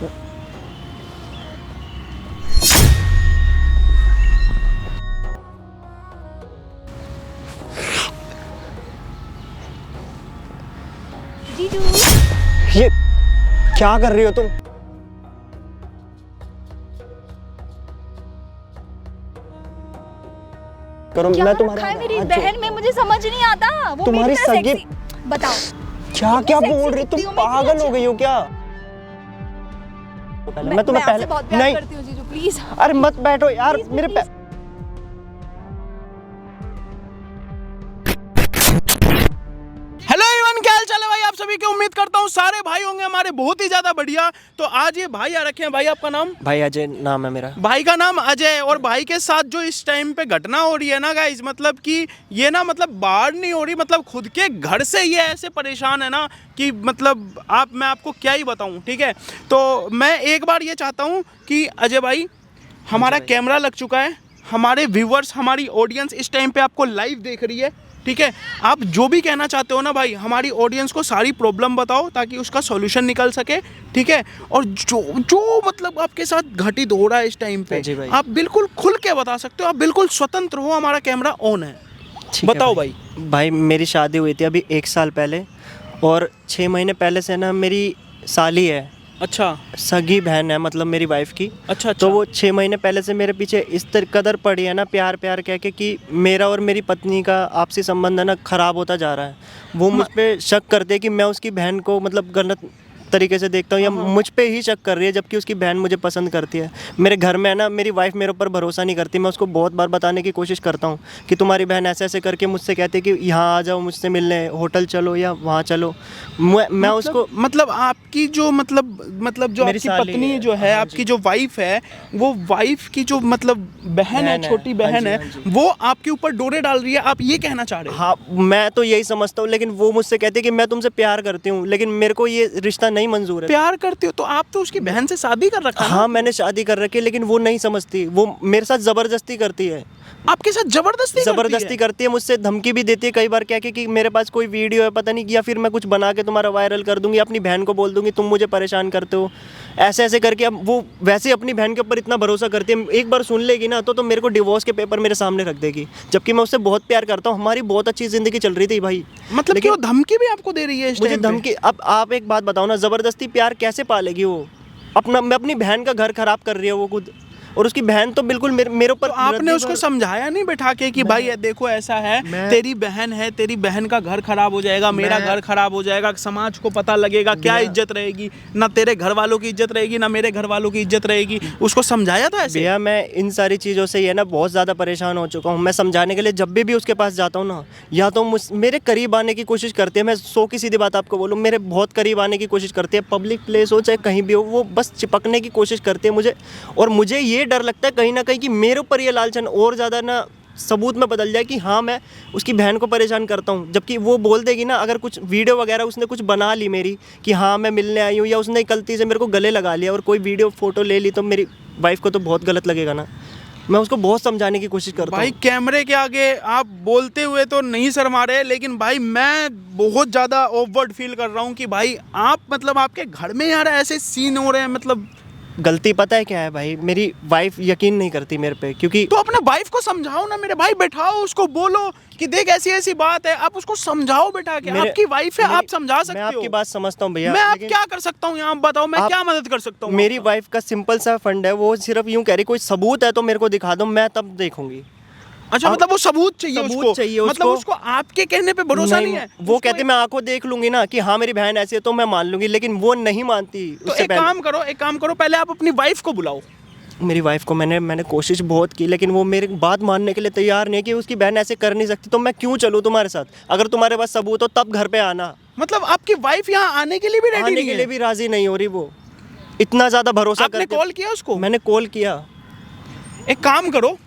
जीजू ये क्या कर रही हो तुम? करो, क्या मैं रखा तुम्हारा है मेरी हाथ बहन में, मुझे समझ नहीं आता। वो तुम्हारी मेरी तरह सगी- सेक्सी- बताओ क्या क्या सेक्सी बोल रही दिखती तुम? हूँ मैं, इतनी पागल हो अच्छी- गई हो क्या? मैं तुम्हें आपसे पहले बहुत प्यार नहीं। करती हूँ जीजू, प्लीज। अरे मत बैठो यार Please, मेरे please. हेलो एवरीवन, क्या हाल चाल है भाई आप सभी के। उम्मीद करता हूँ सारे भाई होंगे हमारे बहुत ही ज्यादा बढ़िया। तो आज ये भाई आ रखे हैं। भाई आपका नाम? भाई अजय नाम है मेरा। भाई का नाम अजय। और भाई के साथ जो इस टाइम पे घटना हो रही है ना गाइस, मतलब कि ये ना मतलब बाहर नहीं हो रही, मतलब खुद के घर से ये ऐसे परेशान है ना कि मतलब मैं आपको क्या ही बताऊं। ठीक है, तो मैं एक बार ये चाहता हूँ कि अजय भाई, हमारा कैमरा लग चुका है, हमारे व्यूवर्स, हमारी ऑडियंस इस टाइम पे आपको लाइव देख रही है। ठीक है, आप जो भी कहना चाहते हो ना भाई, हमारी ऑडियंस को सारी प्रॉब्लम बताओ ताकि उसका सॉल्यूशन निकल सके। ठीक है, और जो जो मतलब आपके साथ घटित हो रहा है इस टाइम पे, जी भाई। आप बिल्कुल खुल के बता सकते हो, आप बिल्कुल स्वतंत्र हो, हमारा कैमरा ऑन है। ठीक है बताओ भाई। भाई मेरी शादी हुई थी अभी 1 साल पहले, और 6 महीने पहले से ना मेरी साली है, अच्छा सगी बहन है मतलब मेरी वाइफ की। अच्छा। तो वो 6 महीने पहले से मेरे पीछे इस कदर पड़ी है ना, प्यार प्यार कह के, कि मेरा और मेरी पत्नी का आपसी संबंध है ना खराब होता जा रहा है। वो मुझ पे शक करते हैं कि मैं उसकी बहन को मतलब गलत तरीके से देखता हूँ, या मुझ पे ही शक कर रही है, जबकि उसकी बहन मुझे पसंद करती है। मेरे घर में है ना मेरी वाइफ मेरे ऊपर भरोसा नहीं करती। मैं उसको बहुत बार बताने की कोशिश करता हूँ कि तुम्हारी बहन ऐसे ऐसे करके मुझसे कहती है कि यहाँ आ जाओ मुझसे मिलने, होटल चलो या वहाँ चलो। मैं उसको मतलब आपकी जो मतलब जो मेरी आपकी साली पत्नी है। जो है, हाँ आपकी जी। जो वाइफ है, वो वाइफ की जो मतलब बहन है, बहन है। छोटी हाँ बहन जी, है, हाँ जी। वो आपके ऊपर डोरे डाल रही है, आप ये कहना चाह रहे हो? हाँ, मैं तो यही समझता हूँ, लेकिन वो मुझसे कहती है कि मैं तुमसे प्यार करती हूँ, लेकिन मेरे को ये रिश्ता नहीं मंजूर है। प्यार करते हो तो आप तो उसकी बहन से शादी कर रखा है ना? हाँ, मैंने शादी कर रखी है, लेकिन वो नहीं समझती। वो मेरे साथ ज़बरदस्ती करती है। आपके साथ जबरदस्ती करती है, मुझसे धमकी भी देती है कई बार, क्या कि मेरे पास कोई वीडियो है पता नहीं, या फिर मैं कुछ बना के तुम्हारा वायरल कर दूंगी, अपनी बहन को बोल दूंगी तुम मुझे परेशान करते हो, ऐसे ऐसे करके। अब वो वैसे अपनी बहन के ऊपर इतना भरोसा करती है, एक बार सुन लेगी ना तो मेरे को डिवोर्स के पेपर मेरे सामने रख देगी, जबकि मैं उससे बहुत प्यार करता हूँ। हमारी बहुत अच्छी ज़िंदगी चल रही थी भाई। मतलब कि लेकिन वो धमकी भी आपको दे रही है इस मुझे टाइम पे? धमकी। अब आप एक बात बताओ ना, ज़बरदस्ती प्यार कैसे पालेगी वो? मैं अपनी बहन का घर खराब कर रही है वो खुद, और उसकी बहन तो बिल्कुल मेरे ऊपर तो आपने रद्दी उसको भर- समझाया नहीं बैठा के कि भाई ये देखो ऐसा है, तेरी बहन है, तेरी बहन का घर खराब हो जाएगा, मेरा घर खराब हो जाएगा, समाज को पता लगेगा, क्या इज्जत रहेगी, ना तेरे घर वालों की इज्जत रहेगी, ना मेरे घर वालों की इज्जत रहेगी। उसको समझाया था ऐसे? भैया मैं इन सारी चीज़ों से ये ना बहुत ज़्यादा परेशान हो चुका हूँ। मैं समझाने के लिए जब भी उसके पास जाता हूँ ना, या तो मेरे करीब आने की कोशिश करती है। मैं 100 की सीधी बात आपको बोलूँ, मेरे बहुत करीब आने की कोशिश करती है। पब्लिक प्लेस हो चाहे कहीं भी हो, वो बस चिपकने की कोशिश करती है मुझे। और मुझे ये डर लगता है कहीं ना कहीं कि मेरे ऊपर ये लालचन और ज़्यादा ना सबूत में बदल जाए कि हाँ मैं उसकी बहन को परेशान करता हूँ। जबकि वो बोल देगी ना, अगर कुछ वीडियो वगैरह उसने कुछ बना ली मेरी कि हाँ मैं मिलने आई हूँ, या उसने गलती से मेरे को गले लगा लिया और कोई वीडियो फोटो ले ली, तो मेरी वाइफ को तो बहुत गलत लगेगा ना। मैं उसको बहुत समझाने की कोशिश करता भाई हूँ। कैमरे के आगे आप बोलते हुए तो नहीं शर्मा रहे, लेकिन भाई मैं बहुत ज़्यादा ऑकवर्ड फील कर रहा हूँ कि भाई आप मतलब आपके घर में यार ऐसे सीन हो रहे हैं। मतलब गलती पता है क्या है भाई, मेरी वाइफ यकीन नहीं करती मेरे पे, क्योंकि तो अपने वाइफ को समझाओ ना मेरे भाई, बैठाओ उसको, बोलो कि देख ऐसी ऐसी बात है, आप उसको समझाओ बैठा के। आपकी वाइफ है, आप समझा सकते मैं हो। आपकी बात समझता हूँ भैया, मैं आप लेकिन क्या कर सकता हूँ यहाँ, बताओ मैं क्या मदद कर सकता हूँ? मेरी वाइफ का सिंपल सा फंड है, वो सिर्फ यूं कह रही कोई सबूत है तो मेरे को दिखा दो, मैं तब देखूंगी। अच्छा, मतलब वो सबूत चाहिए उसको? चाहिए मतलब उसको आपके कहने पे भरोसा नहीं है? वो कहते मैं आंखों देख लूंगी ना कि हाँ मेरी बहन ऐसी है तो मैं मान लूंगी, लेकिन वो नहीं मानती। तो एक काम करो, पहले आप अपनी वाइफ को बुलाओ। मेरी वाइफ को मैंने कोशिश बहुत की, लेकिन वो मेरी बात मानने के लिए तैयार नहीं है कि उसकी बहन ऐसे कर नहीं सकती। तो मैं क्यों चलूँ तुम्हारे साथ? अगर तुम्हारे पास सबूत हो तब घर पे आना। मतलब आपकी वाइफ यहाँ आने के लिए भी रेडी आने नहीं के है? लिए भी राजी नहीं हो रही वो, इतना ज्यादा भरोसा आपने करती है। कॉल किया उसको? मैंने कॉल किया। एक काम करो,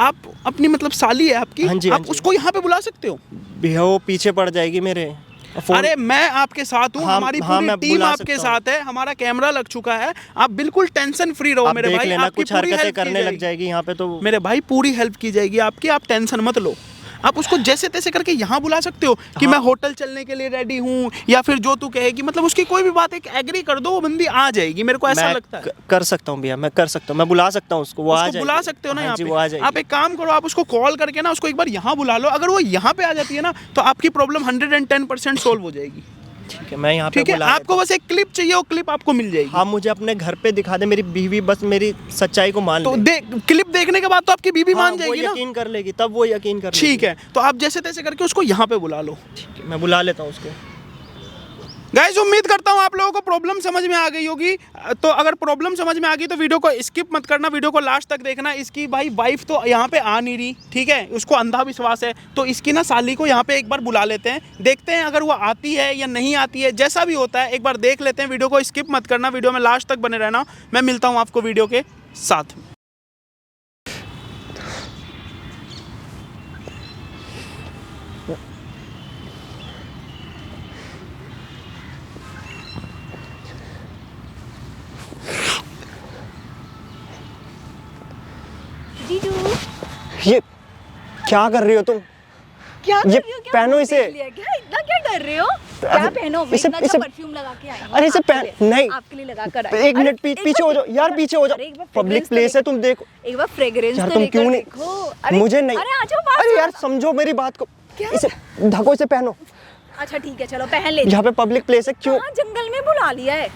आप अपनी मतलब साली है आपकी, हाँ जी, हाँ आप जी। उसको यहाँ पे बुला सकते हो। भैया वो पीछे पड़ जाएगी मेरे फोन। अरे मैं आपके साथ हूँ, हाँ, हमारी हाँ, पूरी मैं टीम बुला आपके सकता हूँ। साथ है, हमारा कैमरा लग चुका है, आप बिल्कुल टेंशन फ्री रहो आप मेरे देख भाई। लेना, आपकी कुछ पूरी हरकतें हेल्प की करने लग जाएगी जाएगी यहाँ पे तो। मेरे भाई, पूरी हेल्प की जाएगी आपकी, आप टेंशन मत लो। आप उसको जैसे तैसे करके यहाँ बुला सकते हो कि मैं होटल चलने के लिए रेडी हूँ, या फिर जो तू कहेगी, मतलब उसकी कोई भी बात एक एग्री कर दो, वो बंदी आ जाएगी। मेरे को ऐसा मैं लगता है। कर सकता हूँ भैया, मैं कर सकता हूँ, मैं बुला सकता हूँ उसको, वो आ जाएगी। बुला सकते हो ना हाँ यहाँ जी, पे। वो आ जाएगी। आप एक काम करो, आप उसको कॉल करके ना उसको एक बार यहाँ बुला लो। अगर वो यहाँ पे आ जाती है ना तो आपकी प्रॉब्लम 110% सोल्व हो जाएगी। ठीक है, मैं यहाँ पे ठीक है, बुला आपको बस एक क्लिप चाहिए, वो क्लिप आपको मिल जाएगी। आप मुझे अपने घर पे दिखा दे, मेरी बीवी बस मेरी सच्चाई को मान तो ले। क्लिप देखने के बाद तो आपकी बीवी मान वो जाएगी ना। यकीन कर लेगी, तब वो यकीन कर लेगी। ठीक है, तो आप जैसे तैसे करके उसको यहाँ पे बुला लो। ठीक है, मैं बुला लेता हूँ उसको। गाइस, उम्मीद करता हूँ आप लोगों को प्रॉब्लम समझ में आ गई होगी। तो अगर प्रॉब्लम समझ में आ गई तो वीडियो को स्किप मत करना, वीडियो को लास्ट तक देखना। इसकी भाई वाइफ तो यहाँ पे आ नहीं रही, ठीक है, उसको अंधा विश्वास है, तो इसकी ना साली को यहाँ पे एक बार बुला लेते हैं, देखते हैं अगर वो आती है या नहीं आती है। जैसा भी होता है एक बार देख लेते हैं। वीडियो को स्किप मत करना, वीडियो में लास्ट तक बने रहना। मैं मिलता हूँ आपको वीडियो के साथ। जीजू ये क्या कर रही हो तुम? क्या कर ये रही हो? क्या पहनो मुंह इसे। देख लिया? क्या इतना क्या डर रहे हो? क्या पहनो? मैं इसे- इतना अच्छा इसे- परफ्यूम लगा के आई हूँ। अरे इसे आपके पहन लिए- नहीं, आपके लिए लगा कर आई हूँ। एक मिनट अरे, एक पीछे बार- हो जाओ यार, पीछे हो अरे, एक जाओ, बार पब्लिक fragrance तो प्लेस है, तुम देखो एक बार फ्रेग्रेंस यार, तो तुम लेकर क्यों नहीं? देखो। अरे मुझे नहीं। अरे आ जाओ बात अरे करो। यार समझो मेरी बात को, क्या? इसे ढको, इसे पहनो। अच्छा ठीक है, चलो पहन ले। यहाँ पे पब्लिक प्लेस है, क्यों? कहाँ जंगल में बुला लिया है?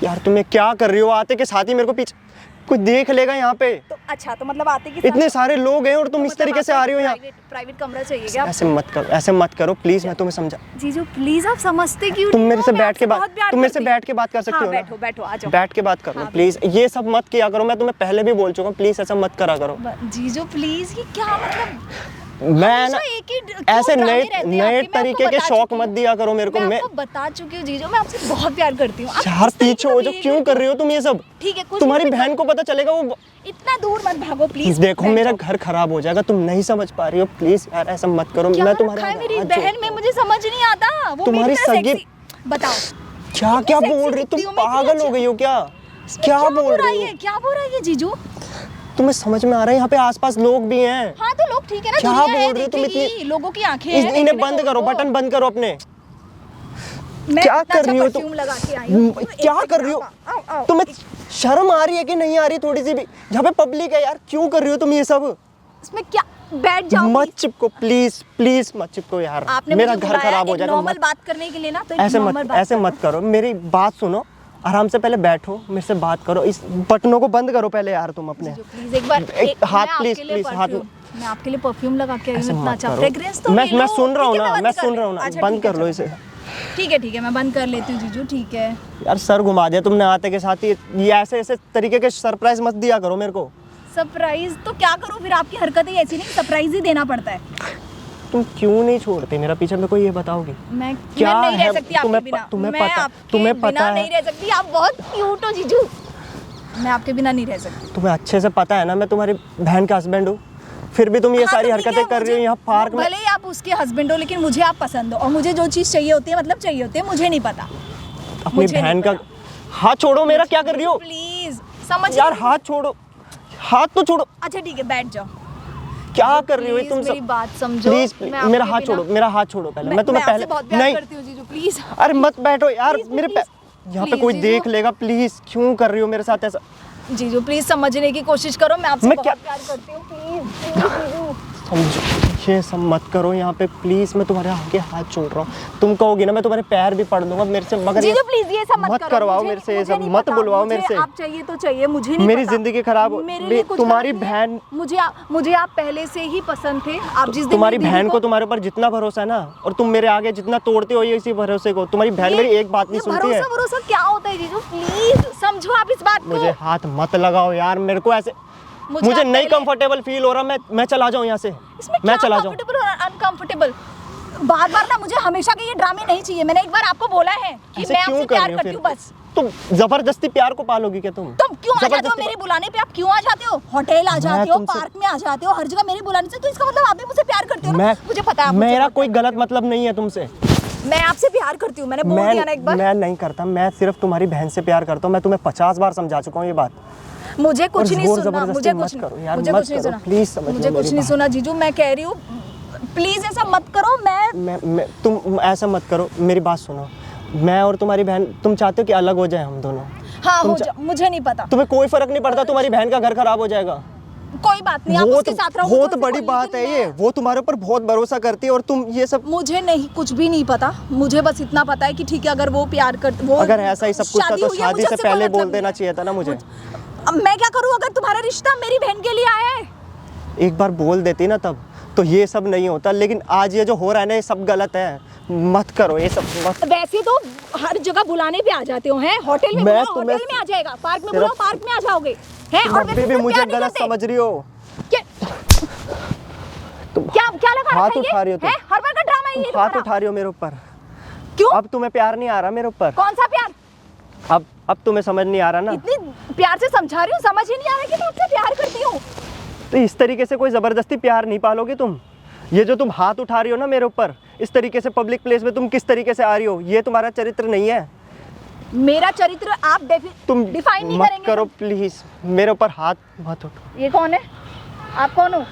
यार तुम्हें क्या कर रही हो? आते के साथ ही मेरे को पीछे कोई देख लेगा यहाँ पे। तो अच्छा, तो मतलब आते के इतने सारे लोग हैं और तुम इस तरीके से आ रही हो यहाँ। प्राइवेट कमरा चाहिए क्या? ऐसे मत करो, ऐसे मत करो प्लीज, मैं तुम्हें समझा। जीजू प्लीज, आप समझते क्यों तुम नहीं मेरे हो? से मैं बैठ आपसे के बात, बहुत प्यार तुम मेरे से करती हूँ। बैठ के बात कर सकती हाँ, हो ना? बैठो बैठो, आ जाओ। बैठ के बात कर लो हाँ, प्लीज। ये सब मत किया करो, मैं तुम्हें पहले भी बोल चुका हूँ, प्लीज ऐसा मत करा करो। जीजू प्लीज, ये क्या मतलब? मैं ना हमेशा एक ही क्यों ऐसे ड्रामे नए रहते हैं नए आपके? मैं आपको तरीके के बता शौक चुकी मत हूँ। दिया करो मेरे को। मैं आपको बता चुकी हूँ जीजू, मैं आपसे बहुत प्यार करती हूँ। आप यार इस तरीके पीछे का हो जो, behavior क्यों कर रही हो तुम ये सब? ठीक है, कुछ तुम्हारी नहीं बहन को पता चलेगा, वो इतना दूर मत भागो प्लीज। देखो मेरा घर खराब हो जाएगा, तुम नहीं समझ पा रही हो, प्लीज यार ऐसा मत करो। मैं तुम्हारे रखा है मेरी हाथ बहन जोड़- में? मुझे समझ नहीं आता। वो तुम्हारी मेरी तरह सगी- sexy- बताओ क्या क्या sexy बोल रही हो? दिखती तुम हूँ मैं, पागल इतनी हो गई हो क्या? इसमें क्या बोल बोल रही रही है? हो? क्या बोल रही है जीजू? तुम्हें समझ में आ रहा है यहाँ पे आसपास लोग भी हैं? हाँ तो लोग ठीक है ना, क्या दुनिया बोल है, रही हो तुम देखेगी, इतनी? लोगों की आंखें हैं, इन्हें देखने बंद को। करो, बटन बंद करो अपने। मैं क्या इतना कर रही हो अच्छा तुम? perfume लगा के आई हूँ। क्या कर रही हो? आओ, आओ। तुम्हें शर्म आ रही है कि नहीं आ रही थोड़ी सी भी? यहाँ पे पब्लिक है यार, क्यों कर रही हो तुम ये सब? इसमें क्या? बैठ जाओ मत please। चिपको प्लीज, प्लीज मत चिपको यार, आपने मेरा मुझे घर बुलाया खराब हो एक जाएगा। नॉर्मल मत- बात करने के लिए ना, तो ऐसे नॉर्मल मत बात ऐसे मत करो, मेरी बात सुनो, आराम से पहले बैठो, मेरे से बात करो। इस बटनों को बंद करो पहले यार तुम अपने। प्लीज एक बार एक हाथ मैं प्लीज आपके लिए प्लीज हाथ perfume- मैं आपके लिए परफ्यूम लगा के आई ऐसे हूँ, इतना मत अच्छा करो। फ्रेग्रेंस तो मैं ले लो। सुन रहा हूँ ठीक है, ना, बंद मैं कर सुन ले- रहा हूँ ना, अच्छा, बंद ठीक है, कर लो चलो। इसे। ठीक है, मैं बंद कर लेती हूँ जीजू, ठीक है। यार सर घुमा दिया तुमने आते के साथ ही। ये ऐसे ऐसे तरीके के सरप्राइज मत दिया करो मेरे को। सरप्राइज तो क्या करूँ फिर? आपकी हरकतें ऐसी नहीं, सरप्राइज ही देना पड़ता है। तुम क्यों नहीं छोड़ते मेरा पीछा? मेरे को ये बताओगे मैं नहीं रह सकती आपके बिना। तुम्हें मैं पता, आपके तुम्हें बिना पता नहीं है, रह सकती। आप बहुत क्यूट हो जीजू, मैं आपके बिना नहीं रह सकती। तुम्हें अच्छे से पता है ना मैं तुम्हारी बहन का हस्बैंड हूँ, फिर भी तुम ये हाँ, सारी तो ठीक हरकतें है, कर रही हो मुझे- यहाँ पार्क में। भले ही आप उसके हस्बैंड हो, लेकिन मुझे आप पसंद हो, और मुझे जो चीज़ चाहिए होती है मतलब चाहिए होती है, मुझे नहीं पता। अपनी मुझे बहन नहीं का हाथ छोड़ो मेरा, क्या कर रही हो प्लीज समझ यार? हाथ छोड़ो, हाथ तो छोड़ो। अच्छा ठीक है, बैठ जाओ। क्या कर रही हो Please, तुम मेरी सब? बात समझो। प्लीज मैं मेरा आपके हाथ बिना- छोड़ो, मेरा हाथ छोड़ो पहले। मैं तुम्हें आपसे पहले बहुत प्यार नहीं, करती हूँ जीजू, प्लीज। अरे मत बैठो यार Please, मेरे please, यहाँ पे please, कोई जीजू। देख लेगा, प्लीज क्यों कर रही हो मेरे साथ ऐसा? जीजू प्लीज समझने की कोशिश करो, मैं आपसे मैं बहुत क्या- प्यार करती हूँ, प्लीज जीजू। समझो, ये सब मत करो यहाँ पे प्लीज। मैं तुम्हारे आगे हाथ छोड़ रहा हूँ, तुम कहोगी ना मैं तुम्हारे पैर भी पड़ दूंगा मेरे से, मगर ये जीजू प्लीज ये सब मत करो। करवाओ मुझे- मेरे से, ये मुझे सब नहीं मत पता। बुलवाओ मुझे मेरे से। आप चाहिए तो चाहिए, मुझे नहीं मेरी पता। जिंदगी खराब हो, मेरे लिए कुछ तुम्हारी गलत नहीं है। बहन, मुझे आप पहले से ही पसंद थे। आप जिस दिन तुम्हारी मेरी बहन दीदी को तुम्हारे ऊपर जितना भरोसा है ना, और तुम मेरे आगे जितना तोड़ते हो ये इसी भरोसे को, तुम्हारी बहन मेरी एक बात नहीं सुनती है। भरोसा क्या होता है जीजू? प्लीज समझो आप इस बात को। मुझे हाथ मत लगाओ यार, मेरे को ऐसे मुझे आप नहीं पहले- कंफर्टेबल फील हो रहा। मैं चला जाऊँ यहाँ से, इसमें मैं क्या चला जाऊँ। कंफर्टेबल और अनकंफर्टेबल? बार बार ना मुझे हमेशा के ये ड्रामे नहीं चाहिए। मैंने एक बार आपको बोला है कि ऐसे मैं क्यों आपसे कर प्यार रही हो करती फिर? हूँ बस। तुम जबरदस्ती प्यार को पालोगी क्या? तुम तुम क्यों आ जाते हो जबरदस्ती मेरे बुलाने पे? आप क्यों आ जाते हो? होटल आ जाते हो, तुमसे- पार्क में आ जाते हो, हर जगह मेरे बुलाने से, तो इसका मतलब आप भी मुझसे प्यार करते हो ना? मुझे पता है आप मुझसे मेरा बहुत कोई प्यार गलत मतलब नहीं है तुमसे। करते हो। मैं आपसे प्यार करती हूँ, मैंने बोल दिया ना एक बार। मैं नहीं करता, मैं सिर्फ तुम्हारी बहन से प्यार करता हूँ। मैं तुम्हें 50 बार समझा चुका हूँ ये बात। मुझे कुछ और नहीं जोर सुनना, जबरदस्ती मुझे मत कुछ करो नहीं, यार, मुझे मत कुछ नहीं करो, सुना, please समझ लो मुझे कुछ मेरी नहीं बात। सुना जीजू। मैं कह रही हूँ प्लीज ऐसा मत करो। मैं तुम ऐसा मत करो, मेरी बात सुनो। मैं और तुम्हारी बहन, तुम चाहते हो कि अलग हो जाए हम दोनों? हाँ हो जा, मुझे नहीं पता। तुम्हें कोई फर्क नहीं पड़ता? तुम्हारी बहन का घर खराब हो जाएगा। कोई बात नहीं, आप उसके साथ रहो। बहुत बड़ी बात है ये। वो तुम्हारे ऊपर बहुत भरोसा करती है और तुम ये सब। मुझे नहीं, कुछ भी नहीं पता। मुझे बस इतना पता है कि ठीक है, अगर वो प्यार करते, वो अगर ऐसा ही सब कुछ था तो शादी से पहले बोल देना चाहिए। चाहिए था ना मुझे। अब मैं क्या करूं? अगर तुम्हारा रिश्ता मेरी बहन के लिए आया है, एक बार बोल देती ना तब तो ये सब नहीं होता। लेकिन आज ये जो हो रहा है ना, ये सब गलत है। मत करो ये सब, मत। वैसे तो हर जगह बुलाने पे आ जाते हो हैं। होटल में बुलाओ, होटल में आ जाएगा। पार्क में बुलाओ, पार्क में आ जाओगे हैं। और अभी भी मुझे गलत समझ रही हो। तुम क्या लगा हाथ उठा रही हो तुम? हर बार का ड्रामा है ये। हाथ उठा रही हो मेरे ऊपर। क्यों? अब तुम्हें प्यार नहीं आ रहा मेरे ऊपर? कौन सा प्यार? अब तुम्हें समझ नहीं आ रहा ना? इतनी प्यार से समझा रही हूँ, समझ ही नहीं आ रहा कि मैं आपसे प्यार करती हूँ। तो इस तरीके से कोई जबरदस्ती प्यार नहीं पालोगे तुम। ये जो तुम हाथ उठा रही हो ना मेरे ऊपर, इस तरीके से पब्लिक प्लेस में तुम किस तरीके से आ रही हो, ये तुम्हारा चरित्र नहीं है। मेरा चरित्र आप तुम डिफाइन नहीं मत करेंगे। करो प्लीज, मेरे ऊपर हाथ मत उठाओ। ये कौन है? आप कौन हो?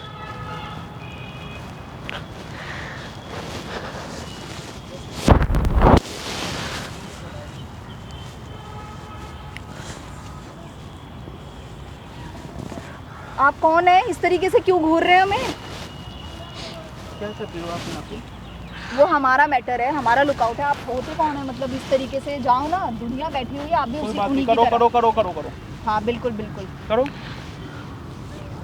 आप कौन है? इस तरीके से क्यों घूर रहे हो? मैं क्या चाहते हो आप यहाँ पे? वो हमारा मैटर है, हमारा लुकआउट है। आप होते कौन है? मतलब इस तरीके से जाओ ना, दुनिया बैठी हुई है, आप भी कोई उसी बात उन्हीं नहीं, की करो तरह। करो करो करो करो हाँ बिल्कुल बिल्कुल करो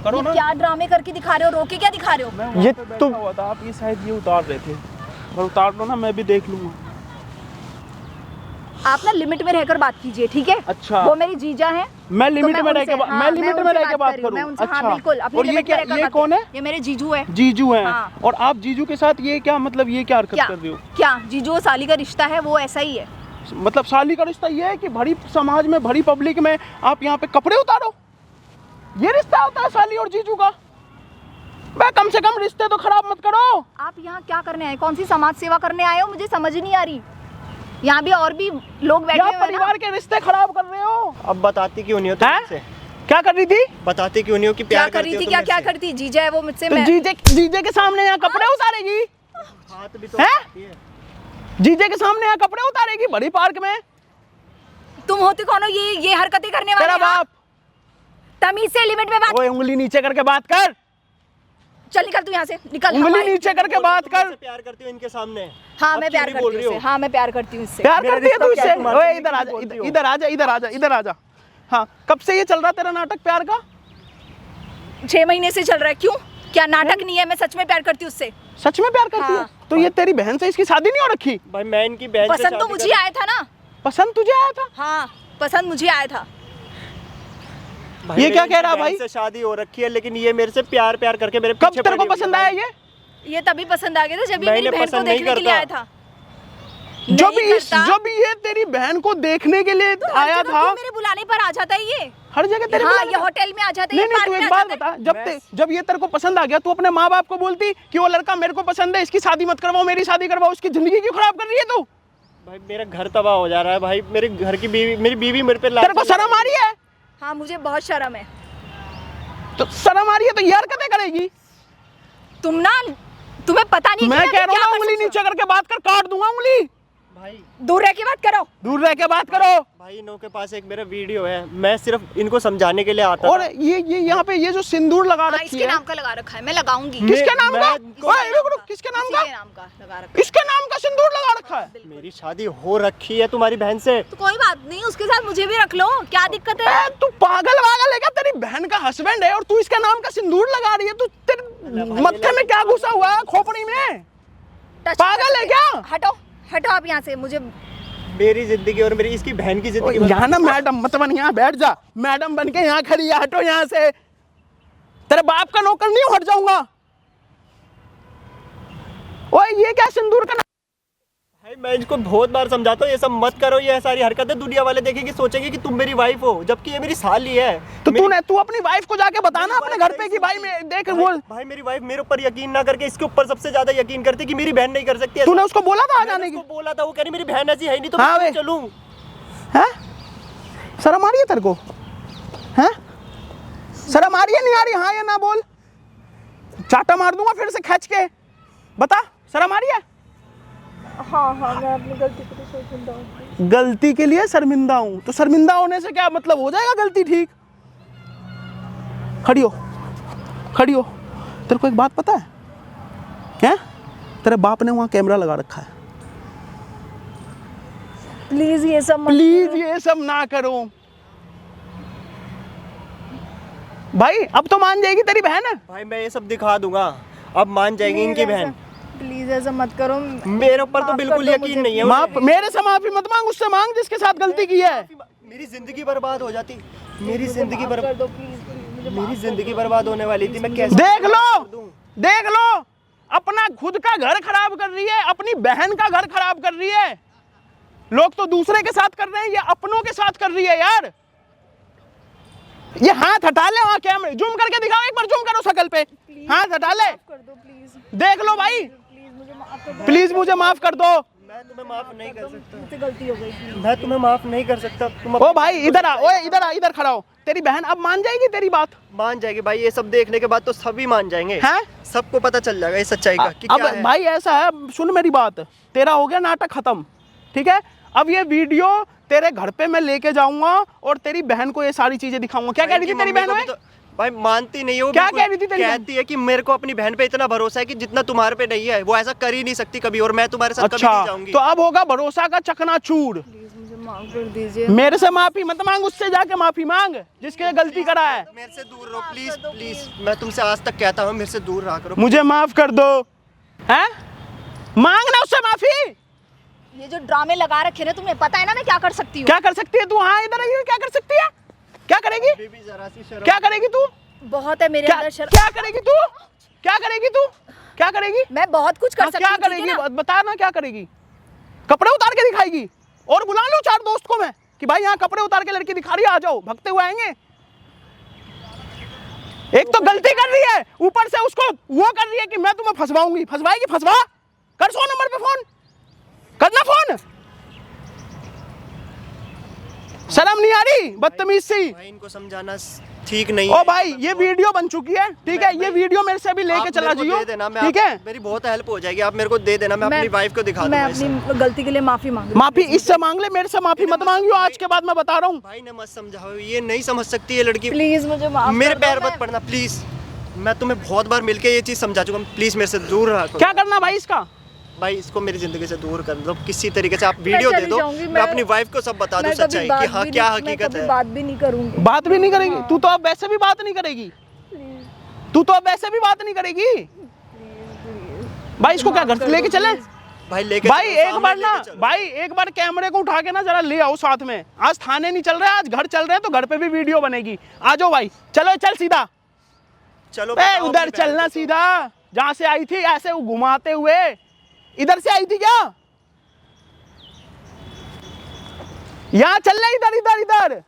करो ये ना। क्या ड्रामे करके दिखा रहे हो? रोके क्या दिखा रहे हो? मैं वहाँ ये पे बैठा तुम- हुआ था, आप ये शायद ये उतार रहे थे। और उतार लो ना, मैं भी देख लूंगा। आप ना लिमिट में रहकर बात कीजिए, ठीक है? अच्छा। वो मेरी जीजा है। मैं लिमिट तो में रह के उनसे- हाँ, मैं लिमिट में रह के बात कर रही हूँ, मैं करूँ? उनसे- हाँ अच्छा। बिल्कुल, अपनी और ये लिमिट क्या, में रहकर ये बात कौन है? करिए। ये मेरे जीजू है। जीजू हैं। हाँ। और आप जीजू के साथ ये क्या, मतलब ये क्या हरकत क्या कर रही हो? क्या जीजू और साली का रिश्ता है, वो ऐसा ही है। मतलब साली का रिश्ता ये है कि भरी समाज में, भरी पब्लिक में आप यहाँ पे कपड़े उतारो? ये रिश्ता होता है साली और जीजू का? मैं कम से कम रिश्ते तो खराब मत करो। आप यहाँ क्या करने आए? कौन सी समाज सेवा करने आए हो? मुझे समझ नहीं आ रही। यहाँ भी और भी लोग बैठे यहाँ हुए हैं ना। परिवार के रिश्ते खराब कर रहे हो। अब बताती क्यों नहीं हो तुम हैं? मुझसे? क्या कर रही थी? बताती क्यों नहीं हो कि क्या प्यार कर करती रही हो थी? तुम क्या मेरे क्या से? करती? जीजा है वो मुझसे। तो मैं जीजे के सामने यहाँ कपड़े उतारेगी? हाथ भी तो हैं? उठाती है। जीजे के सामने यहाँ कपड़े उतारेगी बड़ी पार्क में? तुम होते कौन हो ये हरकतें करने वाले? तेरा हाँ? बाप। तमीज से लिमिट में बात। ओए उंगली नीचे करके बात कर। चल निकल तू यहाँ से, निकल। उंगली हमारी- नीचे करके बात तुम कर। मुझसे प्यार करती हो इनके सामने? हाँ अब मैं प्यार क्यों नहीं बोल करती रही हूँ हो? उससे। हाँ मैं प्यार करती हूँ इससे। प्यार मेरा करती है तू रिश्ता क्या इससे? है तुम्हारे ओए से? इधर आ जा, क्यों बोलती हो? इधर आ जा, इधर आ जा, इधर आ जा। हाँ, कब से ये चल रहा तेरा नाटक प्यार का? 6 महीने से चल रहा है। क्यों? क्या नाटक नहीं है? मैं सच में प्यार करती हूँ उससे। सच में प्यार करती है? हाँ। तो ये तेरी बहन से इसकी शादी नहीं हो रखी? भाई मैं इनकी बहन से पसंद तो शादी मुझे कर- आया था ना। पसंद तुझे आया था? हाँ पसंद मुझे आया था। भाई, ये क्या मेरी कह रहा इनकी भाई? बहन से शादी हो रखी है, लेकिन ये मेरे से प्यार करके मेरे कब पीछे तेरे को पड़ी हुई है पसंद आया भाई। ये तभी पसंद आ गया था जब ये मैं मेरी इन्हें बहन को पसंद नहीं देखने के लिए आया करता। था। जब नहीं करता। जब ये तेरी बहन को देखने के लिए तो हर आया जगह था, क्यों मेरे बुलाने पर आ जाता है ये? हर जगह तेरे हाँ बुलाने ये पर- होटल में आ जाता है, नहीं ये नहीं, पार्क तू में एक आ बात जाता है। बता, जब ये तेरे को पसंद आ गया, तू अपने माँ बाप को बोलती कि वो लड़का मेरे को पसंद है, इसकी शादी मत करवाओ, मेरी शादी करवाओ। उसकी जिंदगी क्यों खराब कर रही है तू? भाई मेरा घर तबाह हो जा रहा है भाई। मेरे घर की बीवी, मेरी बीवी मेरे पे तेरे को शर्म आ रही है? हाँ मुझे बहुत शर्म है। तो शर्म आ रही है तो ये हरकतें करेगी? तुम्हें पता नहीं मैं कि कह रहा हूँ क्या ना, कर उंगली सकती नीचे करके बात कर, काट दूंगा उंगली। भाई दूर रह के बात करो। दूर रह के बात करो। भाई इनों के पास एक मेरा वीडियो है, मैं सिर्फ इनको समझाने के लिए आता और था। ये यहाँ पे ये जो सिंदूर लगा हाँ, रखी इसके है, नाम का लगा रखा है, मैं लगाऊंगी। किसके नाम का? मैं- ओए, रुक रुक, किसके नाम का? इसी के नाम का लगा रखा इसके नाम का सिंदूर लगा रखा है? मेरी शादी हो रखी है तुम्हारी बहन से। तो कोई बात नहीं, उसके साथ मुझे भी रख लो, क्या दिक्कत है? ए, तू पागल वागल है क्या? तेरी बहन का हस्बैंड है और तू इसका नाम का सिंदूर लगा रही है? तू तेरे भाई, मत्थे में क्या घुसा हुआ है, खोपड़ी में? टच पागल है क्या? हटो हटो आप यहाँ से। मुझे मेरी जिंदगी और मेरी इसकी बहन की जिंदगी बर्बाद- यहाँ ना मैडम मत बन, यहाँ बैठ जा। मैडम बन के यहाँ खड़ी है, हटो यहाँ से। तेरे बाप का नौकर नहीं हूं, हट जाऊंगा। ओए ये क्या सिंदूर का? भाई मैं इनको बहुत बार समझाता हूँ ये सब मत करो, ये सारी हरकतें दुनिया वाले देखेंगे, सोचेंगे कि तुम मेरी वाइफ हो, जबकि ये मेरी साली है। तो मेरी- तू अपनी वाइफ को जाके बताना मेरी अपने वाइफ घर पे मेरी कि भाई मैं देख भाई, वो। भाई मेरी वाइफ मेरे ऊपर यकीन ना करके इसके ऊपर सबसे ज्यादा यकीन करती कि मेरी बहन नहीं कर सकती ऐसा। तूने उसको बोला था आ मैंने जाने की? उसको बोला था, वो कह रही मेरी बहन ऐसी है नहीं तो हाँ मैं वे। क्यों चलूं। हैं? शर्म आ रही है तेरे को? हैं? शर्म आ रही है नहीं आ रही? हाँ या ना बोल, चाटा मार दूंगा फिर से खींच के। बता, शर्म आ रही है? हाँ हाँ, मैं अपनी गलती के लिए शर्मिंदा हूँ। गलती के लिए शर्मिंदा हूं, तो शर्मिंदा होने से क्या मतलब, हो जाएगा गलती ठीक। खड़ी हो, खड़ी हो। तेरे को एक बात पता है? हैं? तेरे बाप ने वहां कैमरा लगा रखा है। प्लीज ये सब मत प्लीज ये सब ना करो भाई। अब तो मान जाएगी तेरी बहन है। भाई मैं ये सब दिखा दूंगा, अब मान जाएगी इनकी बहन। प्लीज ऐसा मत करो। मेरे ऊपर तो बिल्कुल यकीन नहीं है। माफ, मेरे से माफी मत मांग, उससे मांग जिसके साथ गलती की है। मेरी जिंदगी बर्बाद हो जाती, मेरी जिंदगी कर बर्बाद, दो प्लीज। मेरी जिंदगी बर्बाद होने वाली थी। मैं कैसे देख लो, देख लो, अपना खुद का घर खराब कर रही है, अपनी बहन का घर खराब कर रही है। लोग तो दूसरे के साथ कर रहे हैं, ये अपनों के साथ कर रही है यार। ये हाथ हटा ले, वहां कैमरे जूम करके दिखाओ, एक बार जूम करो शकल पे, हाथ हटा ले। कर दो प्लीज, देख लो भाई, प्लीज मुझे माफ कर दो। प्लीज मुझे माफ कर दो। मैं तुम्हें माफ नहीं कर सकता, मुझसे गलती हो गई प्लीज। मैं तुम्हें माफ नहीं कर सकता। तुम ओ भाई इधर आ, ओए इधर आ, इधर खड़ा हो। तेरी बहन अब मान जाएगी तेरी बात? मान जाएगी भाई, ये सब देखने के बाद तो सभी मान जाएंगे। हैं? सबको पता चल जाएगा इस सच्चाई का कि क्या अब है। भाई ऐसा है, सुन मेरी बात, तेरा हो गया नाटक खत्म, ठीक है? अब ये वीडियो तेरे घर पे मैं लेके जाऊंगा और तेरी बहन को ये सारी चीजें दिखाऊंगा। क्या कह रही थी तेरी बहन? तो, भाई मानती नहीं हो। क्या बिल्कुल कह रही थी तेरी बहन? कहती है कि मेरे को अपनी बहन पे इतना भरोसा है कि जितना तुम्हारे पे नहीं है, वो ऐसा कर ही नहीं सकती कभी, और मैं तुम्हारे साथ कभी नहीं अच्छा, जाऊंगी। तो अब होगा भरोसा का चकनाचूर। प्लीज मुझे माफ कर दीजिए। मेरे से माफी मत मांग, उससे जाके माफी मांग जिसके गलती करा है। मेरे से दूर रहो प्लीज, प्लीज। मैं तुमसे आज तक कहता हूँ मेरे से दूर रहा करो। मुझे माफ कर दो। हैं? मांगना उससे माफी। ये जो ड्रामे लगा रखे ना, तुम्हें पता है ना मैं क्या कर सकती हूँ। क्या कर सकती है तू? हाँ इधर आई, क्या कर सकती है? क्या करेगी? बेबी जरा सी शर्म। क्या करेगी तू? बहुत है मेरे क्या अंदर शर्म। क्या करेगी तू? क्या करेगी तू? क्या करेगी? मैं बहुत कुछ कर हाँ, सकती क्या हूँ, ठीक है करेगी? ना? बता ना क्या करेगी? कपड़े उतार के दिखाएगी? और बुला लूं 4 दोस्त को मैं कि भाई यहाँ कपड़े उतार के लड़की दिखा रही है, आ जाओ, भगते हुए आएंगे। एक तो गलती कर रही है, ऊपर से उसको वो कर रही है कि मैं तुम्हें फंसवाऊंगी। फंसवाएगी? फंसवा कर, 100 नंबर पे फोन करना। फोन शर्म नहीं आ रही? बदतमीज सी। भाई इनको समझाना ठीक नहीं ओ है। भाई ये वीडियो बन चुकी है, ठीक है? ये वीडियो मेरे से अभी लेके आप चला मेरे को जियो, दे देना, मैं ठीक आप- है? मेरी बहुत हेल्प हो जाएगी, आप मेरे को दे देना, मैं अपनी वाइफ को दिखा मैं दूंगा। अपनी गलती के लिए माफी मांग रही हूँ। माफी इससे मांग ले, मेरे से माफी मत मांगियो। आज के बाद मैं बता रहा हूँ। भाई ने मत समझाओ, ये नहीं समझ सकती ये लड़की। प्लीज मुझे माफ मेरे कर दो, पैर मैं- मत पड़ना प्लीज। मैं तुम्हें बहुत बार मिलके ये चीज समझा चुका हूँ, प्लीज मेरे से दूर रहा करो। क्या करना भाई इसका? भाई इसको मेरी जिंदगी से दूर कर दो किसी तरीके से। आप वीडियो दे चली दो, जाऊंगी, मैं अपनी वाइफ को सब बता दूं मैं कभी सच्चाई बात कि हाँ भी क्या नहीं- मैं हकीकत कभी है। बात भी नहीं करूंगी। बात भी नहीं करेगी तू तो? अब वैसे भी बात नहीं करेगी तू तो? अब वैसे भी बात नहीं करेगी भाई। इसको क्या घर से लेके चले? भाई लेके भाई चलो, एक सामने बार ना, लेके चलो। भाई एक बार कैमरे को उठा के ना जरा ले आओ साथ में। आज थाने नहीं चल रहा है, आज घर चल रहे हैं, तो घर पे भी वीडियो बनेगी। आ जाओ भाई, चलो चल सीधा। चलो ए बताओ उधर अपनी बहन चलना को। सीधा, जहां से आई थी ऐसे वो घुमाते हुए। इधर से आई थी क्या? यहाँ चल रहा, इधर इधर इधर।